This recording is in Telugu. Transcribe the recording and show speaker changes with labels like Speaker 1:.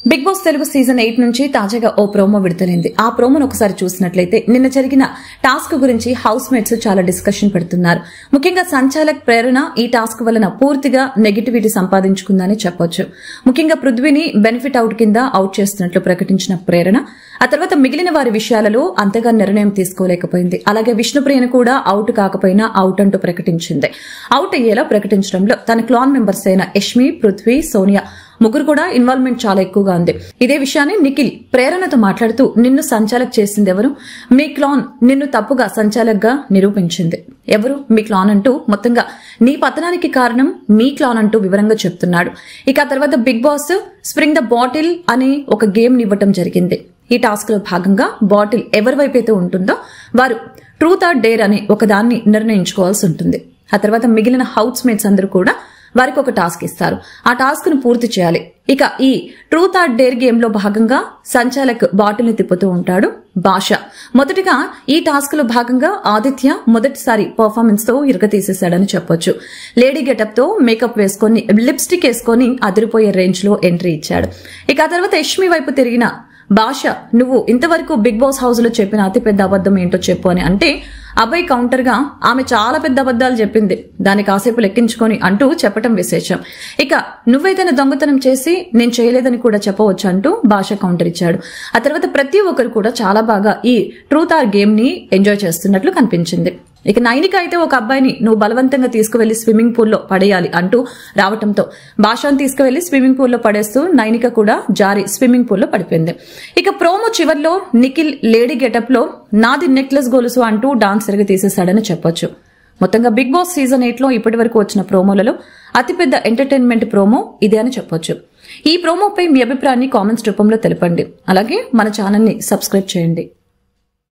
Speaker 1: బిగ్ బాస్ తెలుగు సీజన్ 8 నుంచి తాజాగా ఓ ప్రోమో విడుదలైంది. ఆ ప్రోమోను ఒకసారి చూసినట్లయితే నిన్న జరిగిన టాస్క్ గురించి హౌస్ మేట్స్ చాలా డిస్కషన్ పెడుతున్నారు. ముఖ్యంగా సంచాలక్ ప్రేరణ ఈ టాస్క్ వలన పూర్తిగా నెగిటివిటీ సంపాదించుకుందని చెప్పొచ్చు. ముఖ్యంగా పృథ్వీని బెనిఫిట్ అవుట్ కింద అవుట్ చేస్తున్నట్లు ప్రకటించిన ప్రేరణ ఆ తర్వాత మిగిలిన వారి విషయాలలో అంతగా నిర్ణయం తీసుకోలేకపోయింది. అలాగే విష్ణుప్రియను కూడా అవుట్ కాకపోయినా అవుట్ అంటూ ప్రకటించింది. అవుట్ అయ్యేలా ప్రకటించడంలో తన క్లాన్ మెంబర్స్ అయిన యష్మి, పృథ్వీ, సోనియా ముగ్గురు కూడా ఇన్వాల్వ్మెంట్ చాలా ఎక్కువగా ఉంది. ఇదే విషయాన్ని నిఖిల్ ప్రేరణతో మాట్లాడుతూ నిన్ను సంచాలక్ చేసింది ఎవరు? మీ క్లాన్ నిన్ను తప్పుగా సంచాలక్ గా నిరూపించింది. ఎవరు మీ క్లాన్ అంటూ మొత్తంగా నీ పతనానికి కారణం మీ క్లాన్ అంటూ వివరంగా చెప్తున్నాడు. ఇక తర్వాత Bigg Boss spin the bottle అని ఒక గేమ్ ఇవ్వటం జరిగింది. ఈ టాస్క్ లో భాగంగా బాటిల్ ఎవరి వైపైతే ఉంటుందో వారు ట్రూత్ ఆర్ డేర్ అని ఒక దాన్ని నిర్ణయించుకోవాల్సి ఉంటుంది. ఆ తర్వాత మిగిలిన హౌస్ మేట్స్ అందరూ కూడా వారికి ఒక టాస్క్ ఇస్తారు. ఆ టాస్క్ ను పూర్తి చేయాలి. ఇక ఈ ట్రూత్ ఆర్ డేర్ గేమ్ లో భాగంగా సంచాలక్ బాటిల్ ని తిప్పుతూ ఉంటాడు భాష. మొదటిగా ఈ టాస్క్ లో భాగంగా ఆదిత్య మొదటిసారి పర్ఫార్మెన్స్ తో ఇరగతీసేశాడని చెప్పొచ్చు. లేడీ గెటప్ తో మేకప్ వేసుకొని లిప్స్టిక్ వేసుకొని అదిరిపోయే రేంజ్ లో ఎంట్రీ ఇచ్చాడు. ఇక ఆ తర్వాత యష్మి వైపు తిరిగిన భాష, నువ్వు ఇంతవరకు బిగ్ బాస్ హౌస్ లో చెప్పిన అతిపెద్ద అబద్దం ఏంటో చెప్పు అని అంటే అభయ్ కౌంటర్ గా ఆమె చాలా పెద్ద అబద్దాలు చెప్పింది, దాన్ని కాసేపు లెక్కించుకొని అంటూ చెప్పటం విశేషం. ఇక నువ్వేదైనా దొంగతనం చేసి నేను చేయలేదని కూడా చెప్పవచ్చు అంటూ భాష కౌంటర్ ఇచ్చాడు. ఆ తర్వాత ప్రతి ఒక్కరు కూడా చాలా బాగా ఈ ట్రూత్ ఆర్ గేమ్ ని ఎంజాయ్ చేస్తున్నట్లు కనిపించింది. ఇక నైనిక అయితే ఒక అబ్బాయిని నువ్వు బలవంతంగా తీసుకువెళ్లి స్విమ్మింగ్ పూల్ లో పడేయాలి అంటూ రావటంతో భాషను తీసుకువెళ్లి స్విమ్మింగ్ పూల్ లో పడేస్తూ నైనిక కూడా జారి స్విమ్మింగ్ పూల్ లో పడిపోయింది. ఇక ప్రోమో చివర్లో నిఖిల్ లేడీ గెటప్ లో నాది నెక్లెస్ గొలుసు అంటూ డాన్స్ తిరిగి తీసేశాడని చెప్పొచ్చు. మొత్తంగా బిగ్ బాస్ సీజన్ 8 లో ఇప్పటి వరకు వచ్చిన ప్రోమోలలో అతిపెద్ద ఎంటర్టైన్మెంట్ ప్రోమో ఇదే అని చెప్పొచ్చు. ఈ ప్రోమోపై మీ అభిప్రాయాన్ని కామెంట్స్ రూపంలో తెలపండి. అలాగే మన ఛానల్ ని సబ్స్క్రైబ్ చేయండి.